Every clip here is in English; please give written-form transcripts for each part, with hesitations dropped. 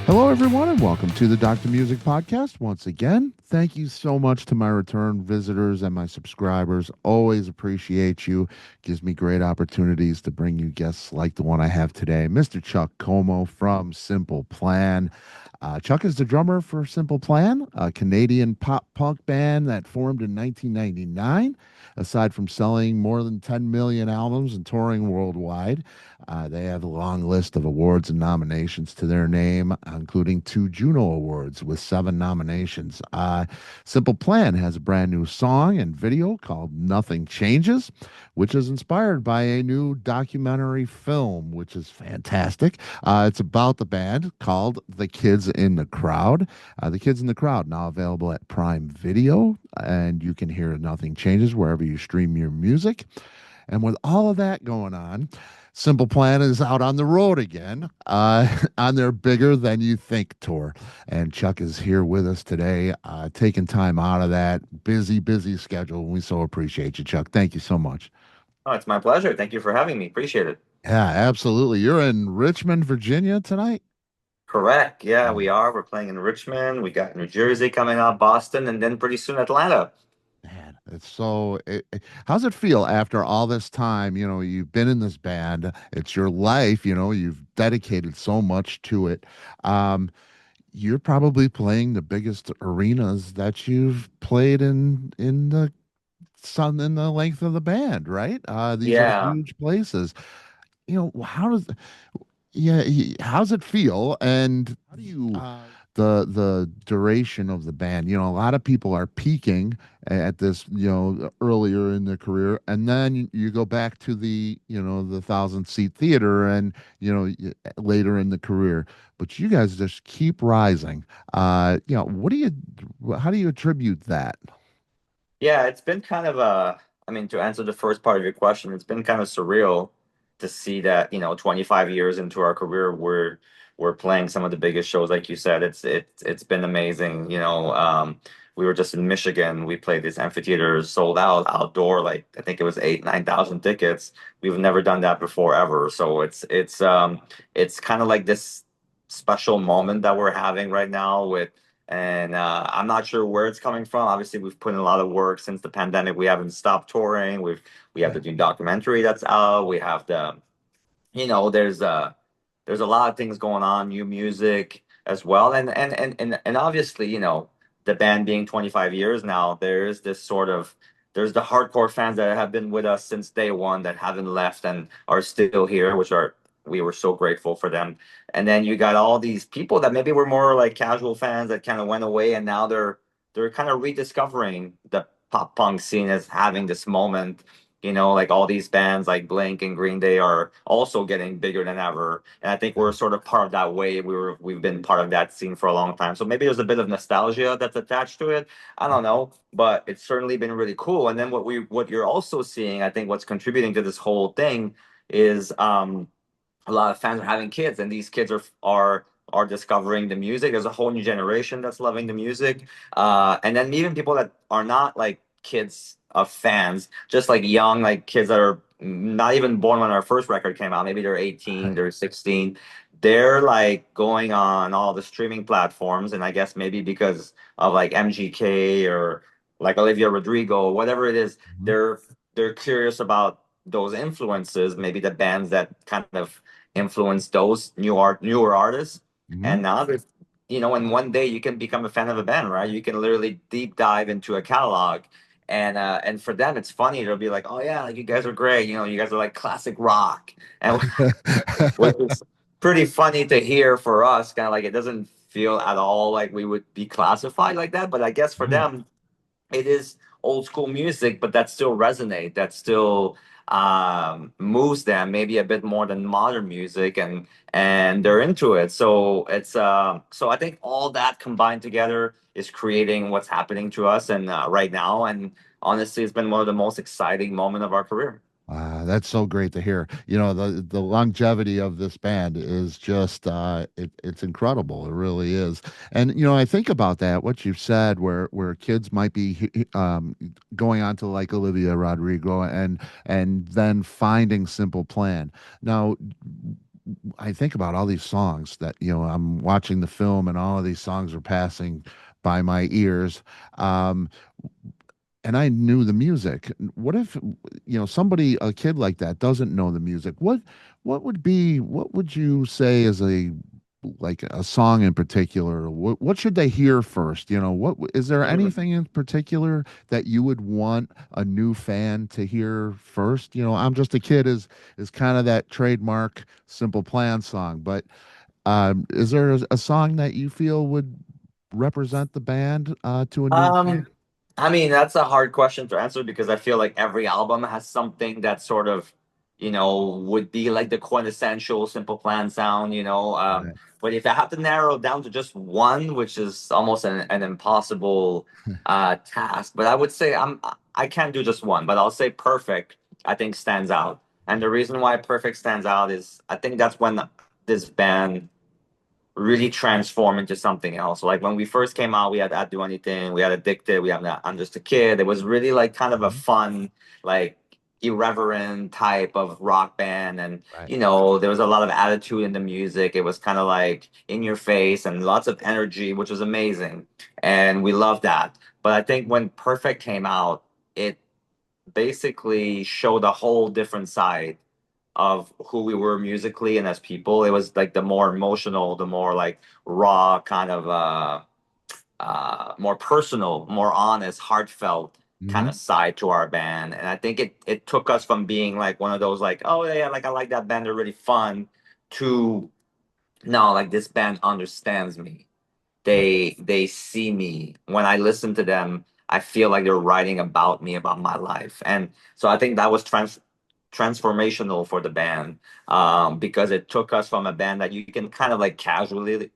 Hello, everyone, and welcome to the Dr. Music Podcast. Once again, thank you so much to my return visitors and my subscribers. Always appreciate you. Gives me great opportunities to bring you guests like the one I have today, Mr. Chuck Como from Simple Plan. Chuck is the drummer for Simple Plan, a Canadian pop punk band that formed in 1999. Aside from selling more than 10 million albums and touring worldwide, they have a long list of awards and nominations to their name, including 2 Juno Awards with 7 nominations. Simple Plan has a brand new song and video called Nothing Changes, which is inspired by a new documentary film, which is fantastic. It's about the band called The Kids in the Crowd. The Kids in the Crowd now available at Prime Video, and you can hear Nothing Changes wherever you stream your music. And with all of that going on, Simple Plan is out on the road again on their Bigger Than You Think tour. And Chuck is here with us today, taking time out of that busy schedule. We so appreciate you, Chuck. Thank you so much. Oh, it's my pleasure. Thank you for having me. Appreciate it. Yeah, absolutely. You're in Richmond, Virginia tonight? Correct. Yeah, we are. We're playing in Richmond. We got New Jersey coming up, Boston, and then pretty soon Atlanta. Man, it's so. How's it feel after all this time? You've been in this band. It's your life. You've dedicated so much to it. Um, you're probably playing the biggest arenas that you've played in the length of the band, right? These are Yeah. huge places. How does yeah, how's it feel? And how do you the duration of the band? A lot of people are peaking at this, earlier in their career, and then you go back to the 1,000 seat theater, and later in the career. But you guys just keep rising. How do you attribute that? Yeah, it's been kind of I mean, to answer the first part of your question, it's been kind of surreal to see that, 25 years into our career, we're playing some of the biggest shows, like you said. It's been amazing. We were just in Michigan. We played these amphitheaters sold out outdoor, like I think it was 9,000 tickets. We've never done that before ever. So it's kind of like this special moment that we're having right now with and I'm not sure where it's coming from. Obviously, we've put in a lot of work since the pandemic. We haven't stopped touring. We have the new documentary that's out. We have there's a lot of things going on, new music as well. And obviously, the band being 25 years now, there's the hardcore fans that have been with us since day one that haven't left and are still here, we were so grateful for them. And then you got all these people that maybe were more like casual fans that kind of went away, and now they're kind of rediscovering the pop punk scene as having this moment. Like all these bands like Blink and Green Day are also getting bigger than ever. And I think we're sort of part of that wave. We've been part of that scene for a long time. So maybe there's a bit of nostalgia that's attached to it. I don't know, but it's certainly been really cool. And then what you're also seeing, I think what's contributing to this whole thing is a lot of fans are having kids, and these kids are discovering the music. There's a whole new generation that's loving the music, and then even people that are not like kids of fans, just like young like kids that are not even born when our first record came out. Maybe they're 18, they're 16. They're like going on all the streaming platforms, and I guess maybe because of like MGK or like Olivia Rodrigo, whatever it is, Mhm. they're curious about those influences, maybe the bands that kind of influence those newer artists. Mhm. And now there's in one day you can become a fan of a band, right? You can literally deep dive into a catalog. And for them it's funny. They'll be like, oh yeah, like you guys are great, you guys are like classic rock. And which is pretty funny to hear for us, kind of like it doesn't feel at all like we would be classified like that. But I guess for Right. them it is old school music, but that still resonate. That still moves them maybe a bit more than modern music, and they're into it. So so I think all that combined together is creating what's happening to us and right now. And honestly, it's been one of the most exciting moment of our career. That's so great to hear. The longevity of this band is just it's incredible. It really is. And I think about that, what you've said, where kids might be going on to like Olivia Rodrigo and then finding Simple Plan. Now, I think about all these songs that, I'm watching the film and all of these songs are passing by my ears. Um, and I knew the music. What if, somebody, a kid like that doesn't know the music? What would you say is like a song in particular? What should they hear first? What is there anything in particular that you would want a new fan to hear first? I'm Just a Kid is kind of that trademark Simple Plan song, but is there a song that you feel would represent the band to a new fan? Um, I mean, that's a hard question to answer because I feel like every album has something that sort of, would be like the quintessential Simple Plan sound, Right. But if I have to narrow it down to just one, which is almost an impossible task, but I would say I can't do just one, but I'll say Perfect, I think stands out. And the reason why Perfect stands out is I think that's when this band really transform into something else. Like when we first came out, we had I'd Do Anything, we had Addicted, we had I'm Just a Kid. It was really like kind of a Mhm. fun, like irreverent type of rock band. And, Right. there was a lot of attitude in the music. It was kind of like in your face and lots of energy, which was amazing. And we loved that. But I think when Perfect came out, it basically showed a whole different side of who we were musically and as people. It was like the more emotional, the more like raw, kind of more personal, more honest, heartfelt kind of Hmm. side to our band. And I think it took us from being like one of those like, oh yeah, like I like that band, they're really fun, to no, like this band understands me. They see me. When I listen to them, I feel like they're writing about me, about my life. And so I think that was transformational for the band, because it took us from a band that you can kind of like casually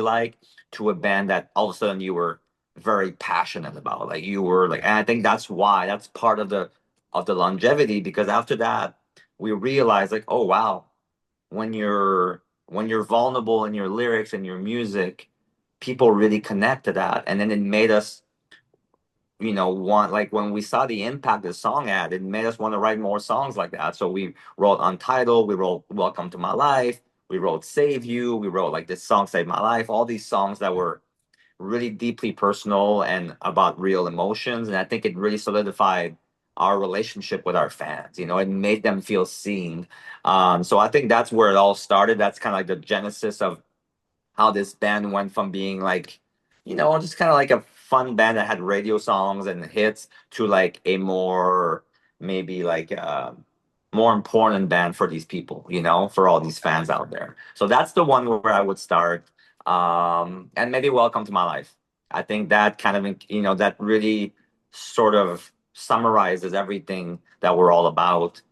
like, to a band that all of a sudden you were very passionate about. Like you were like, and I think that's part of the longevity, because after that we realized like, oh wow, when you're vulnerable in your lyrics and your music, people really connect to that. And then it made us, want, like when we saw the impact the song had, it made us want to write more songs like that. So we wrote Untitled, we wrote Welcome to My Life, we wrote Save You, we wrote like this song Save My Life, all these songs that were really deeply personal and about real emotions. And I think it really solidified our relationship with our fans. It made them feel seen. So I think that's where it all started. That's kind of like the genesis of how this band went from being like, just kind of like a fun band that had radio songs and hits, to like a more, maybe like more important band for these people, for all these fans out there. So that's the one where I would start. And maybe Welcome to My Life. I think that kind of, that really sort of summarizes everything that we're all about.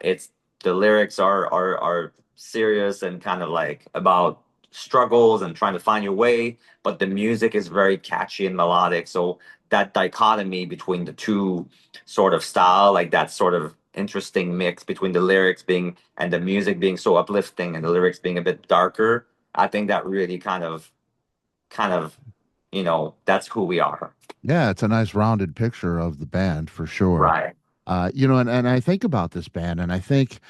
It's the lyrics are serious and kind of like about struggles and trying to find your way, but the music is very catchy and melodic. So that dichotomy between the two sort of style, like that sort of interesting mix between the lyrics being and the music being so uplifting and the lyrics being a bit darker, I think that really kind of, that's who we are. Yeah, it's a nice rounded picture of the band for sure. Right. And I think about this band and I think,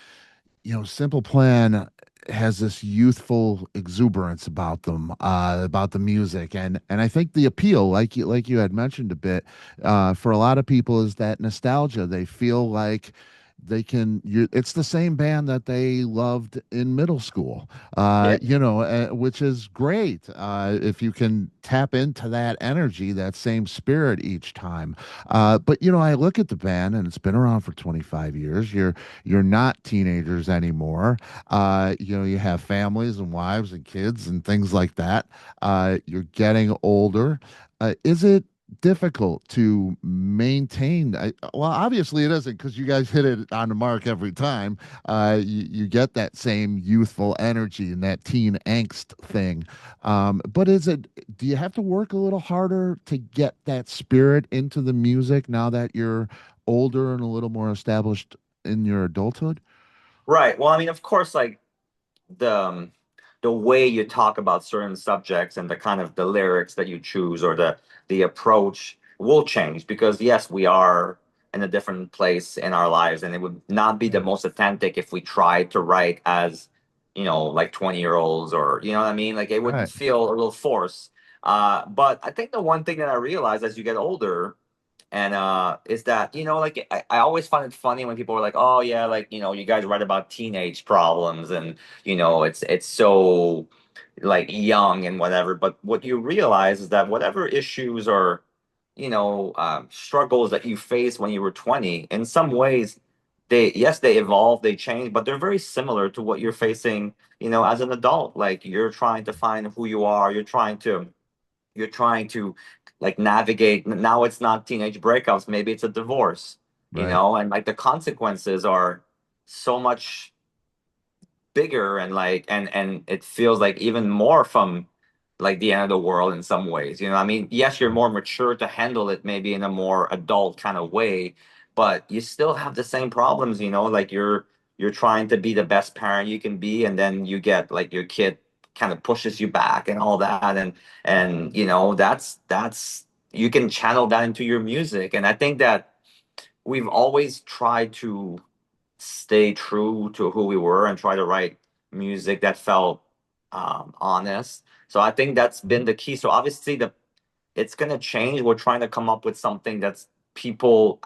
Simple Plan has this youthful exuberance about them, about the music, and I think the appeal, like you had mentioned a bit, for a lot of people is that nostalgia. They feel like it's the same band that they loved in middle school, Yeah. which is great if you can tap into that energy, that same spirit each time. But I look at the band and it's been around for 25 years. You're not teenagers anymore. You have families and wives and kids and things like that. You're getting older. Is it difficult to maintain? Well, obviously it isn't, because you guys hit it on the mark every time. You get that same youthful energy and that teen angst thing. But do you have to work a little harder to get that spirit into the music now that you're older and a little more established in your adulthood? Right. Well, I mean, of course, like the um, the way you talk about certain subjects and the kind of the lyrics that you choose, or the approach will change, because yes, we are in a different place in our lives, and it would not be the Yeah. most authentic if we tried to write as like 20-year-olds, or you know what I mean? Like it would Right. feel a little forced. But I think the one thing that I realized as you get older, and is that, like I always find it funny when people are like, oh yeah, like, you guys write about teenage problems, and it's so like young and whatever. But what you realize is that whatever issues or struggles that you faced when you were 20, in some ways, they evolve, they change, but they're very similar to what you're facing, as an adult. Like you're trying to find who you are, you're trying to like navigate. Now it's not teenage breakups, maybe it's a divorce, Right. and like the consequences are so much bigger, and like and it feels like even more from like the end of the world in some ways. I mean, yes, you're more mature to handle it maybe in a more adult kind of way, but you still have the same problems, like you're trying to be the best parent you can be, and then you get like your kid kind of pushes you back and all that, and that's you can channel that into your music. And I think that we've always tried to stay true to who we were and try to write music that felt honest. So I think that's been the key. So obviously it's gonna change. We're trying to come up with something that's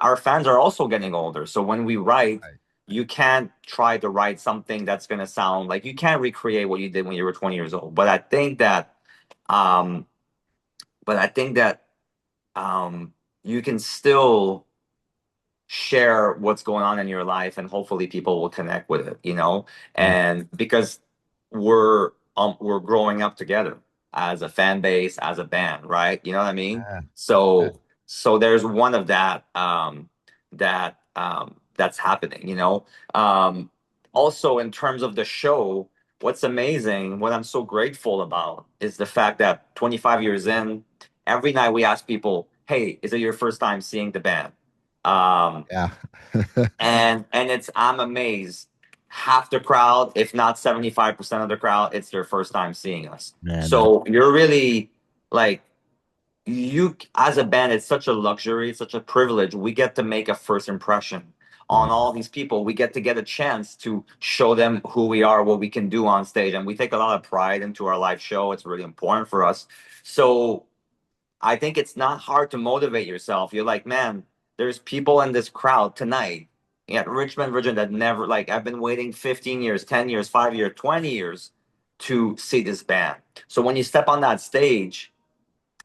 our fans are also getting older. So when we write, Right. you can't try to write something that's gonna sound like you can't recreate what you did when you were 20 years old. Um, but I think that you can still share what's going on in your life, and hopefully people will connect with it, Yeah. and because we're growing up together as a fan base, as a band, right? You know what I mean? Yeah. Yeah. So there's one of that's happening, also in terms of the show. What's amazing, what I'm so grateful about, is the fact that 25 years in, every night we ask people, hey, is it your first time seeing the band? Um, Yeah. and I'm amazed. Half the crowd, if not 75% of the crowd, it's their first time seeing us. Man, that So you're really like, as a band, it's such a luxury, it's such a privilege. We get to make a first impression on right. all these people. We get a chance to show them who we are, what we can do on stage. And we take a lot of pride into our live show. It's really important for us. So I think it's not hard to motivate yourself. You're like, man, there's people in this crowd tonight at Richmond, Virginia, that never, like, I've been waiting 15 years, 10 years, 5 years, 20 years to see this band. So when you step on that stage,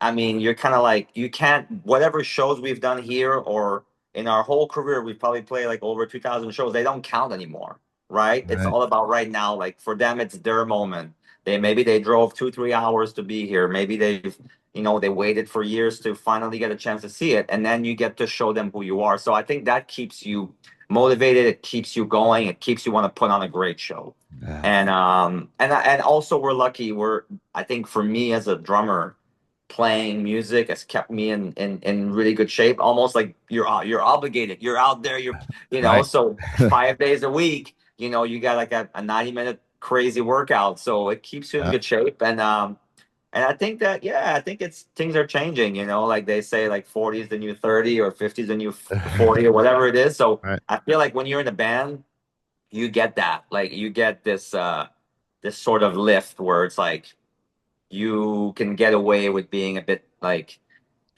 I mean, you're kind of like, you can't, whatever shows we've done here or in our whole career, we've probably played like over 2,000 shows. They don't count anymore, right? It's Right. all about right now. Like for them, it's their moment. Maybe they drove 2, 3 hours to be here. Maybe they waited for years to finally get a chance to see it. And then you get to show them who you are. So I think that keeps you motivated. It keeps you going. It keeps you want to put on a great show. Yeah. And also we're lucky. I think for me as a drummer, playing music has kept me in really good shape. Almost like you're obligated. You're out there. Right. So 5 days a week. You got like a 90-minute crazy workout, so it keeps you in Yeah. good shape. And I think that, yeah, I think it's things are changing. Like they say, like 40 is the new 30, or 50 is the new 40, or whatever it is. So Right. I feel like when you're in a band, you get that. Like you get this sort of lift where it's like you can get away with being a bit like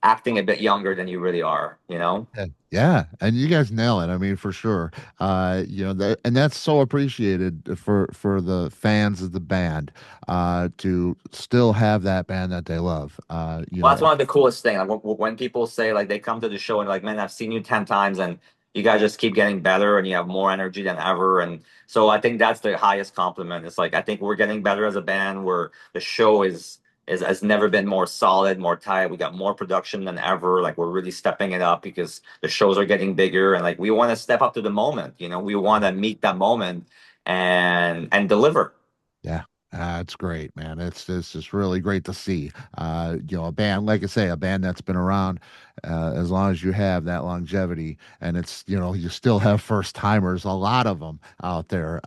acting a bit younger than you really are. Yeah, yeah, and you guys nail it. I mean, for sure. That, and that's so appreciated for the fans of the band, to still have that band that they love. Well, that's one of the coolest things. Like when people say like they come to the show and like, man, I've seen you 10 times and you guys just keep getting better and you have more energy than ever. And so I think that's the highest compliment. It's like I think we're getting better as a band, where the show is has never been more solid, more tight. We got more production than ever. Like we're really stepping it up because the shows are getting bigger, and like we want to step up to the moment. We want to meet that moment and deliver. Yeah, it's great, man. It's just really great to see. A band, like I say, a band that's been around as long as you have that longevity, and you still have first timers, a lot of them out there.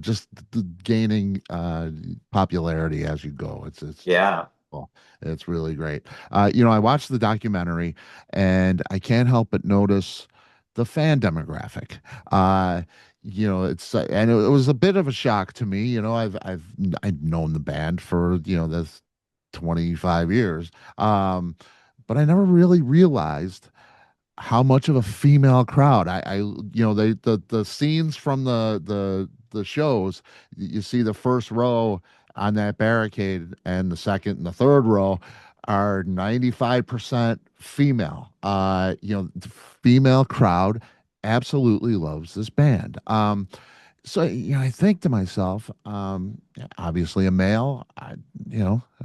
Just gaining popularity as you go. It's Yeah. well, it's really great. I watched the documentary, and I can't help but notice the fan demographic. Uh, it's and it was a bit of a shock to me. I've known the band for this 25 years, but I never really realized how much of a female crowd. The scenes from the shows, you see the first row on that barricade, and the second and the third row are 95% female. The female crowd absolutely loves this band. So I think to myself, obviously a male, I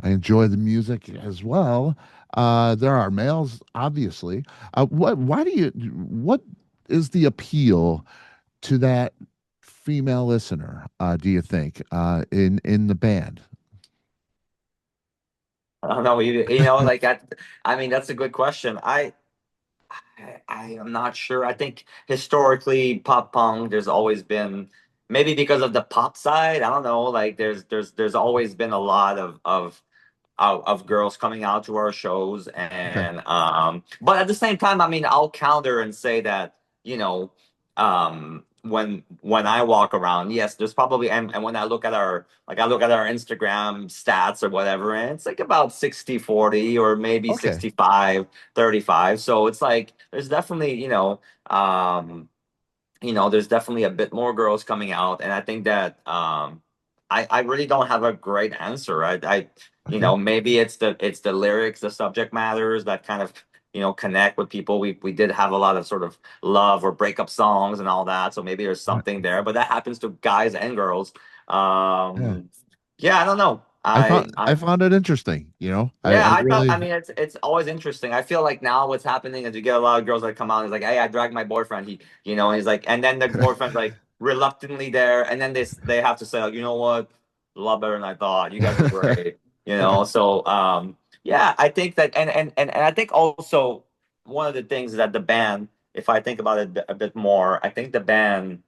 enjoy the music as well. There are males, obviously. What is the appeal to that female listener? Do you think in the band? I don't know. Like that. I mean, that's a good question. I am not sure. I think historically, pop punk, there's always been, maybe because of the pop side. I don't know. Like there's always been a lot of girls coming out to our shows, Okay. and but at the same time, I mean, I'll counter and say that, when I walk around, yes, there's probably, and when I look at our Instagram stats or whatever, and it's like about 60-40, or maybe Okay. 65-35. So it's like there's definitely, there's definitely a bit more girls coming out, and I think that I really don't have a great answer. Okay. Maybe it's the lyrics, the subject matters that kind of connect with people. We did have a lot of sort of love or breakup songs and all that, so maybe there's Right. something there. But that happens to guys and girls. Yeah. Yeah, I don't know. I found it interesting. Yeah, I I thought. I really. mean, it's always interesting. I feel like now what's happening is you get a lot of girls that come out and is like, "Hey, I dragged my boyfriend." And he's like, and then the boyfriend's like reluctantly there, and then they have to say, like, you know what, a lot better than I thought. You guys are great. So yeah, I think that, and I think also one of the things is that the band, if I think about it a bit more, I think the band,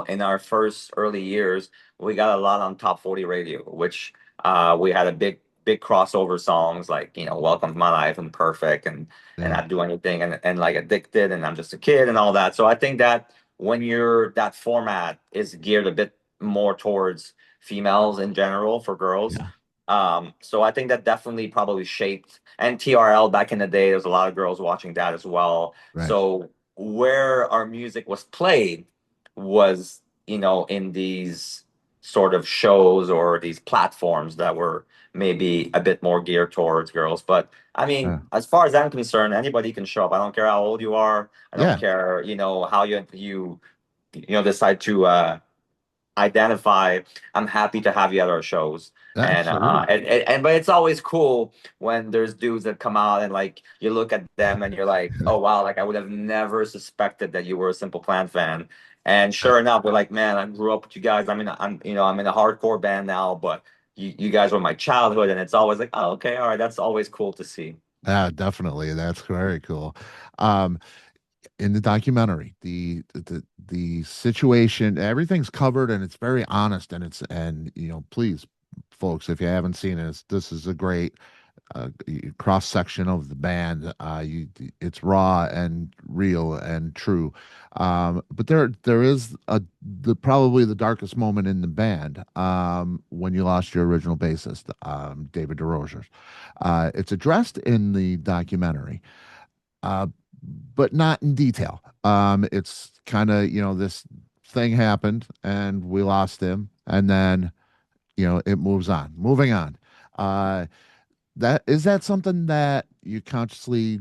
in our first early years, we got a lot on top 40 radio, which we had a big crossover songs like, Welcome to My Life and Perfect, and Yeah. I'd Do Anything, and like Addicted and I'm Just a Kid and all that. So I think that when that format is geared a bit more towards females in general for girls. Yeah. So I think that definitely probably shaped, and TRL back in the day, there's a lot of girls watching that as well. Right. So where our music was played was, in these sort of shows or these platforms that were maybe a bit more geared towards girls. But I mean, Yeah. as far as I'm concerned, anybody can show up. I don't care how old you are. I don't Yeah. care, how decide to identify. I'm happy to have you at our shows. And Absolutely. but it's always cool when there's dudes that come out and like you look at them and you're like, oh wow, like I would have never suspected that you were a Simple Plan fan. And sure enough, we're like, man, I grew up with you guys. I'm in a hardcore band now, but you guys were my childhood, and it's always like, oh, okay, all right, that's always cool to see. Yeah, definitely. That's very cool. Um, in the documentary, the situation, everything's covered and it's very honest, and please, folks, if you haven't seen it, this is a great cross section of the band. It's raw and real and true. But there is probably the darkest moment in the band, when you lost your original bassist, David DeRosier. It's addressed in the documentary, uh, but not in detail. It's kind of, this thing happened and we lost him, and then it moves on, moving on. Uh, that something that you consciously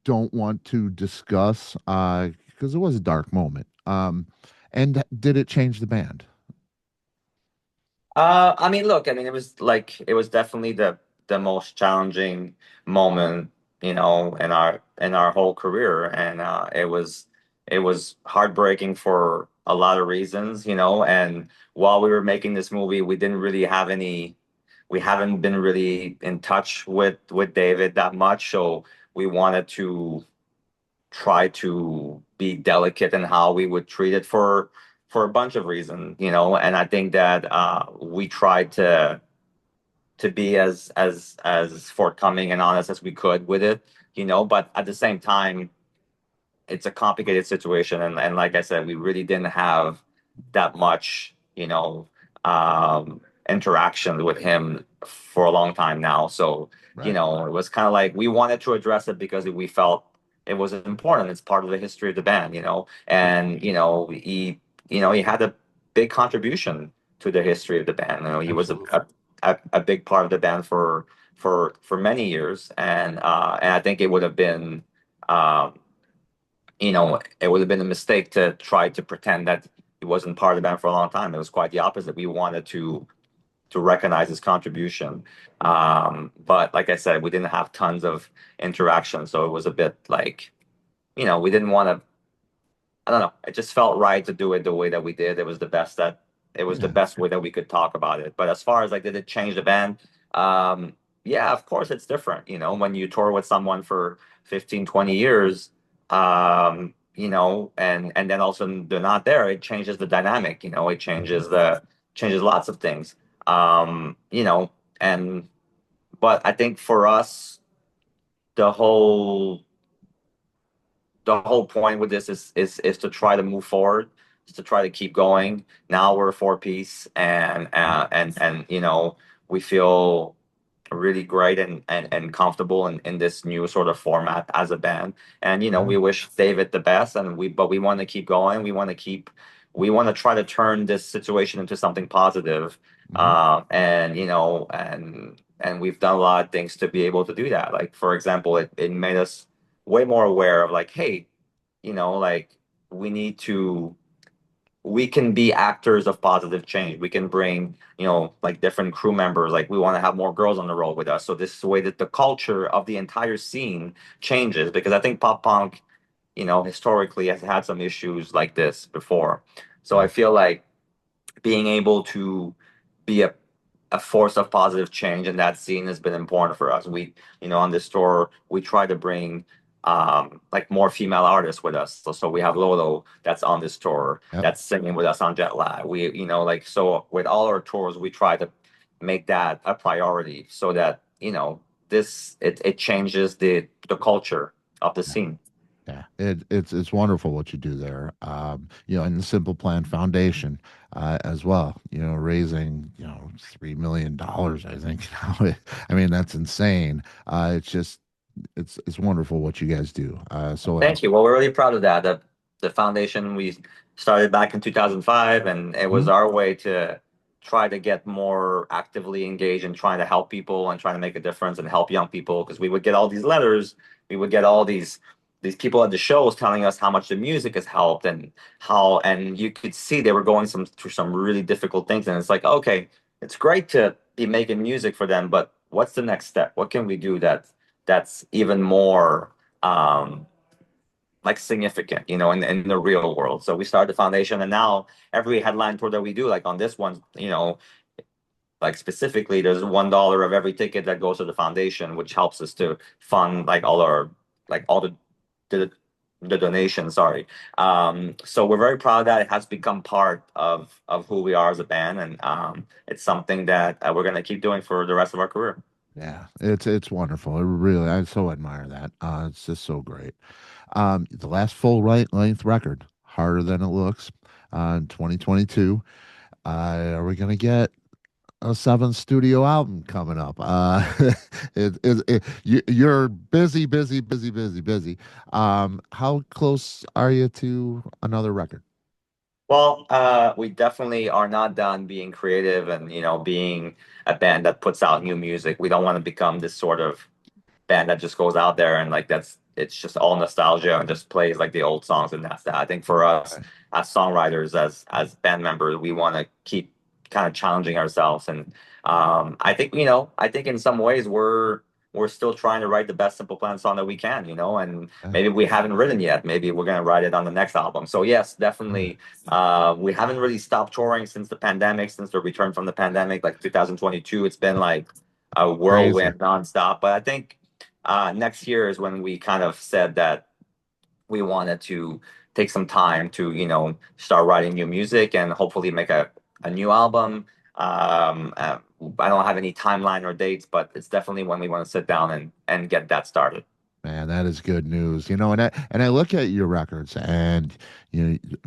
don't want to discuss, because it was a dark moment. And did it change the band? I mean, look, I mean, it was definitely the most challenging moment, in our whole career, and it was heartbreaking for a lot of reasons, and while we were making this movie, we haven't been really in touch with David that much, so we wanted to try to be delicate in how we would treat it for a bunch of reasons, and I think that we tried to be as forthcoming and honest as we could with it, but at the same time, it's a complicated situation, and like I said, we really didn't have that much, interaction with him for a long time now. So, Right. it was kind of like we wanted to address it because we felt it was important. It's part of the history of the band, and he had a big contribution to the history of the band. He was Absolutely. a big part of the band for many years, and I think it would have been, um, it would have been a mistake to try to pretend that he wasn't part of the band for a long time. It was quite the opposite. We wanted to recognize his contribution. But like I said, we didn't have tons of interaction, so it was a bit like, we didn't want to. I don't know. It just felt right to do it the way that we did. It was the Yeah. best way that we could talk about it. But as far as like, did it change the band? Yeah, of course it's different. When you tour with someone for 15, 20 years, and then also they're not there, it changes the dynamic, it Mhm. changes lots of things. Um, you know, and but I think for us, the whole the whole point with this is to try to move forward, is to try to keep going. Now we're a four piece, Yep. and we feel really great and comfortable in this new sort of format as a band. And Yeah. we wish David the best, but we want to keep going. We want to try to turn this situation into something positive. Hmm. And we've done a lot of things to be able to do that. Like, for example, it made us way more aware of, like, hey, like, we need to we can be actors of positive change. We can bring, like, different crew members. Like, we want to have more girls on the road with us. So this is the way that the culture of the entire scene changes, because I think pop punk, historically has had some issues like this before. So I Yeah. feel like being able to be a force of positive change in that scene has been important for us. On this tour, we try to bring, like, more female artists with us. So we have LøLø that's on this tour, Yep. that's singing with us on Jet Lag. Like, so with all our tours, we try to make that a priority, so that, it changes the culture of the scene. Yeah, it's wonderful what you do there. And the Simple Plan Foundation as well. Raising $3 million. I think now. I mean, that's insane. It's just it's wonderful what you guys do. Thank you. Well, we're really proud of that. The foundation, we started back in 2005, and it was Mhm. our way to try to get more actively engaged in trying to help people and trying to make a difference and help young people, because we would get all these letters, we would get all these people at the shows telling us how much the music has helped, and you could see they were going through some really difficult things, and it's like, okay, it's great to be making music for them, but what's the next step? What can we do that's even more, um like, significant, in the real world? So we started the foundation, and now every headline tour that we do, like on this one, like, specifically, there's $1 of every ticket that goes to the foundation, which helps us to fund, like, all the, the donations. Sorry. So we're very proud that it has become part of who we are as a band, and it's something that we're gonna keep doing for the rest of our career. Yeah, it's wonderful. I so admire that. It's just so great. The last full length record, Harder Than It Looks, in 2022. Are we gonna get a seventh studio album coming up? You're busy, busy, busy, busy, busy. How close are you to another record? Well, we definitely are not done being creative and, being a band that puts out new music. We don't want to become this sort of band that just goes out there and, like, it's just all nostalgia and just plays like the old songs, and that's that. I think for us Right. as songwriters, as band members, we want to keep kind of challenging ourselves. And I think in some ways we're still trying to write the best Simple Plan song that we can, and Yeah. maybe we haven't written yet. Maybe we're gonna write it on the next album. So yes, Yeah. definitely. We haven't really stopped touring since the pandemic, since the return from the pandemic, like 2022. It's been like a Crazy. whirlwind nonstop. But I think next year is when we kind of said that we wanted to take some time to, start writing new music and hopefully make a new album. I don't have any timeline or dates, but it's definitely when we want to sit down and get that started. Man, that is good news. And I look at your records, and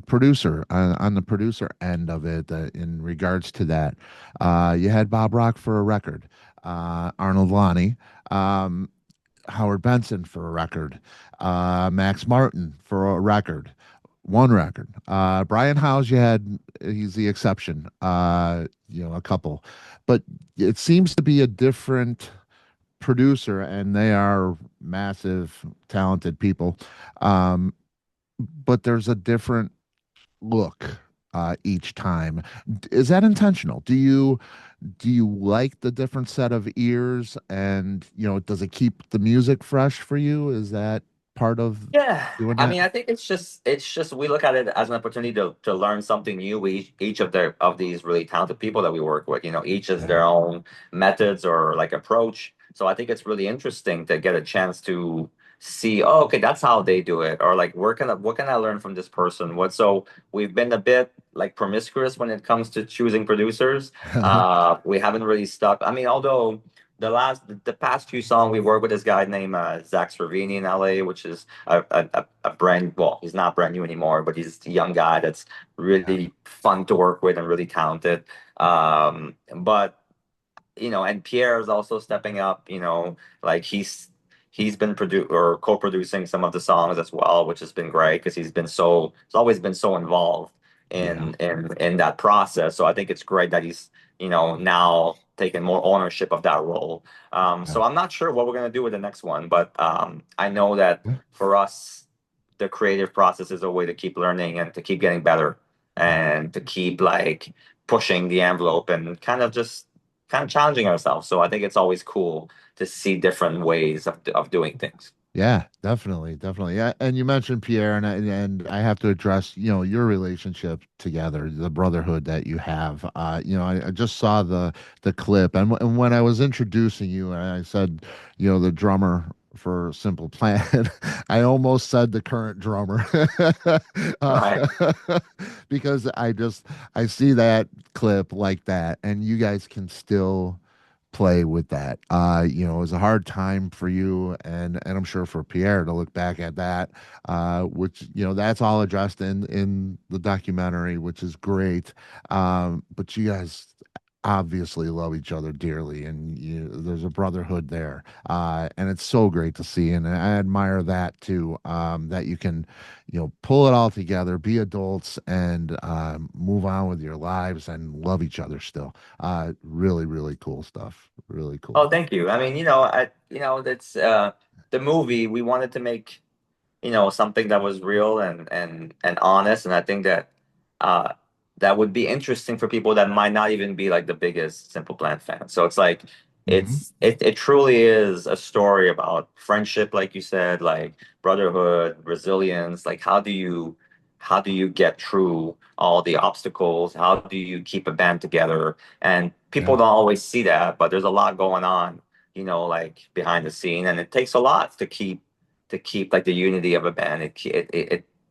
producer on the producer end of it, in regards to that, you had Bob Rock for a record, Arnold Lonnie, um, Howard Benson for a record, Max Martin for a record, one record. Brian Howes, you had, he's the exception. A couple, but it seems to be a different producer, and they are massive, talented people. Um, but there's a different look each time. Is that intentional? Do you like the different set of ears, and does it keep the music fresh for you? Is that part of Yeah, doing I that? mean, I think it's just we look at it as an opportunity to learn something new. We each of these really talented people that we work with, each has Yeah. their own methods or like approach. So I think it's really interesting to get a chance to see, oh, okay, that's how they do it, or like what can I learn from this person? So we've been a bit like promiscuous when it comes to choosing producers. We haven't really stuck. I mean, although the past few songs we worked with this guy named Zach Cervini in LA, which is a brand, well, he's not brand new anymore, but he's a young guy that's Yeah. really fun to work with and really talented. But and Pierre is also stepping up, like he's been co-producing some of the songs as well, which has been great because he's always been so involved Yeah. in that process. So I think it's great that he's, now taking more ownership of that role. Yeah. So I'm not sure what we're gonna do with the next one, but I know that Yeah. for us, the creative process is a way to keep learning and to keep getting better Yeah. and to keep like pushing the envelope and kind of challenging ourselves. So I think it's always cool to see different ways of doing things. Yeah, definitely, definitely. Yeah, and you mentioned Pierre, and I have to address, your relationship together, the brotherhood that you have. I just saw the clip, and when I was introducing you, and I said, the drummer for Simple Plan, I almost said the current drummer, Right. because I see that clip like that, and you guys can still play with that. It was a hard time for you, and I'm sure for Pierre to look back at that, which that's all addressed in the documentary, which is great. But you guys obviously love each other dearly, and there's a brotherhood there, and it's so great to see, and I admire that too. That you can, pull it all together, be adults, and move on with your lives and love each other still. Really, really cool stuff. Really cool. Oh, thank you. I mean, that's the movie we wanted to make, something that was real and honest, and I think that uh that would be interesting for people that might not even be like the biggest Simple Plan fan. So it's like Hmm. it truly is a story about friendship, like you said, like brotherhood, resilience, like how do you get through all the obstacles? How do you keep a band together? And people Yeah. don't always see that, but there's a lot going on, like behind the scene, and it takes a lot to keep like the unity of a band.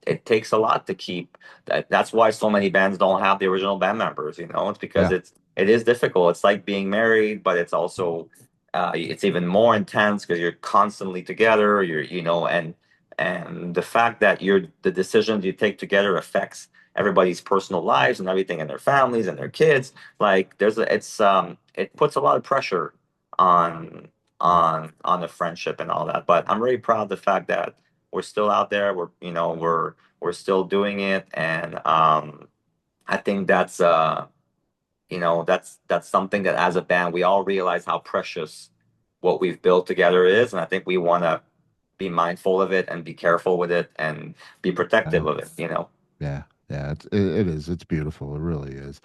It takes a lot to keep that. That's why so many bands don't have the original band members. It's because Yeah. it is difficult. It's like being married, but it's also it's even more intense because you're constantly together. And the fact that the decisions you take together affects everybody's personal lives and everything and their families and their kids. Like it puts a lot of pressure on Yeah. on the friendship and all that. But I'm really proud of the fact that we're still out there. We're still doing it, and I think that's something that as a band we all realize how precious what we've built together is, and I think we want to be mindful of it and be careful with it and be protective of it. Yeah. Yeah. It is. It's beautiful. It really is.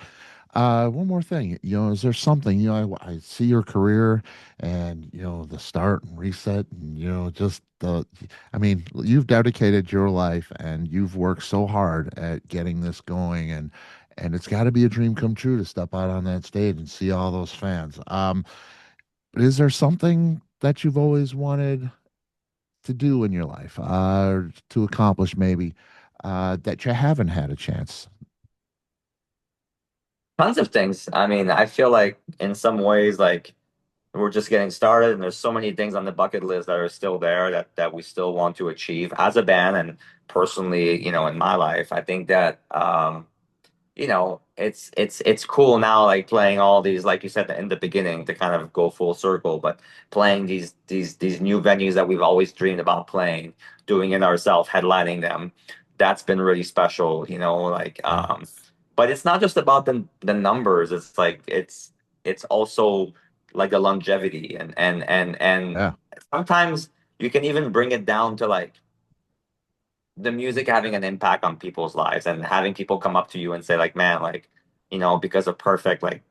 One more thing, is there something, I see your career, and, the start and reset, and, just I mean, you've dedicated your life, and you've worked so hard at getting this going, and it's got to be a dream come true to step out on that stage and see all those fans. Is there something that you've always wanted to do in your life, or to accomplish maybe, that you haven't had a chance? Tons of things. I mean, I feel like in some ways, like we're just getting started, and there's so many things on the bucket list that are still there that we still want to achieve as a band and personally, in my life. I think that it's cool now, like playing all these, like you said in the beginning, to kind of go full circle, but playing these new venues that we've always dreamed about playing, doing it ourselves, headlining them. That's been really special, like Yeah. but it's not just about the numbers. It's like it's also like the longevity and Yeah. sometimes you can even bring it down to like the music having an impact on people's lives and having people come up to you and say like, man, like, because of Perfect, like,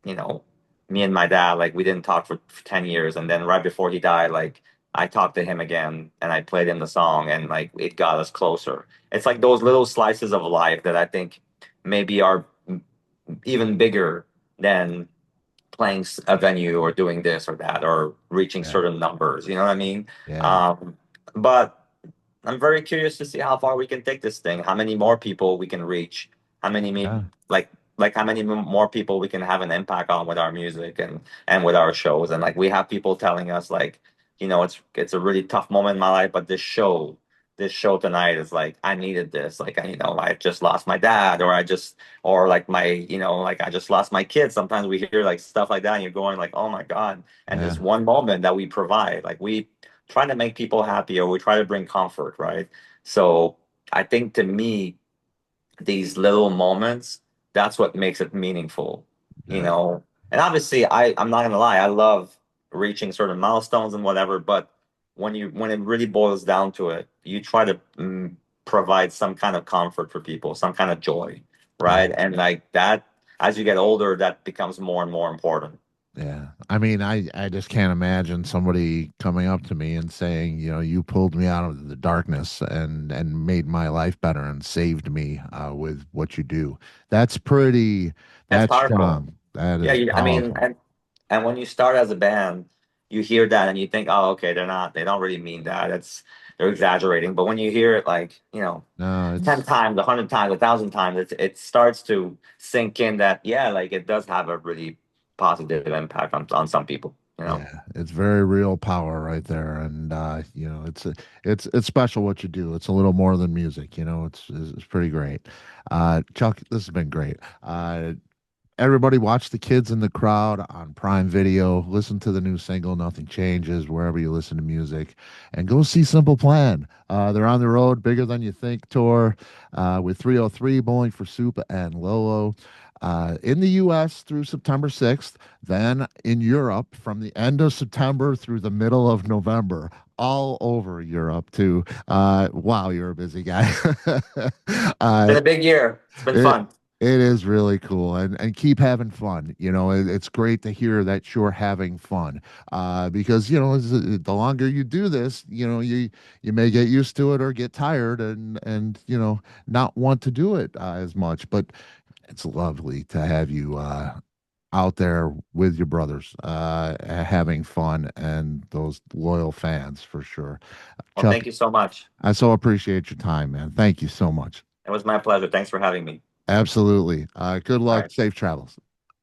you know me and my dad, like, we didn't talk for 10 years, and then right before he died, like, I talked to him again and I played him the song, and like it got us closer. It's like those little slices of life that I think maybe are even bigger than playing a venue or doing this or that or reaching Yeah. certain numbers, you know what I mean? Yeah. But I'm very curious to see how far we can take this thing, how many more people we can reach, how many Yeah. like how many more people we can have an impact on with our music and with our shows. And like we have people telling us like, it's a really tough moment in my life, but this show tonight is like I needed this. Like I just lost my dad, or like like I just lost my kids. Sometimes we hear like stuff like that and you're going like, oh my God. And Yeah. this one moment that we provide, like we try to make people happy, or we try to bring comfort, right? So I think to me, these little moments, that's what makes it meaningful, you Yeah. know? And obviously I'm not gonna lie, I love reaching certain milestones and whatever, but when it really boils down to it, you try to provide some kind of comfort for people, some kind of joy, Yeah. right? And like that, as you get older, that becomes more and more important. Yeah. I mean, I just can't imagine somebody coming up to me and saying, you pulled me out of the darkness and made my life better and saved me with what you do. That's pretty, That's that's powerful. strong. That Yeah, is I mean, powerful. and when you start as a band, you hear that and you think, oh, okay, they don't really mean that. They're exaggerating. But when you hear it like, No, 10 it's times, 100 times, 1,000 times, it starts to sink in that, yeah, like it does have a really positive impact on some people. Yeah, it's very real power right there, and it's special what you do. It's a little more than music, it's pretty great. Chuck, this has been great. Everybody watch the kids in the crowd on Prime Video. Listen to the new single, Nothing Changes, wherever you listen to music, and go see Simple Plan. They're on the road, Bigger Than You Think tour with 303, Bowling for Soup, and LøLø. In the US through September 6th, then in Europe from the end of September through the middle of November, all over Europe too. Wow, you're a busy guy. It's been uh, a big year. It's been it fun. it is really cool, and keep having fun. It's great to hear that you're having fun, because the longer you do this, you may get used to it or get tired and not want to do it as much. But it's lovely to have you out there with your brothers, having fun and those loyal fans for sure. Well, Chuck, thank you so much. I so appreciate your time, man. Thank you so much. It was my pleasure. Thanks for having me. Absolutely. Good All luck. right. Safe travels.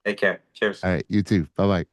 Take care. Cheers. All right. You too. Bye bye.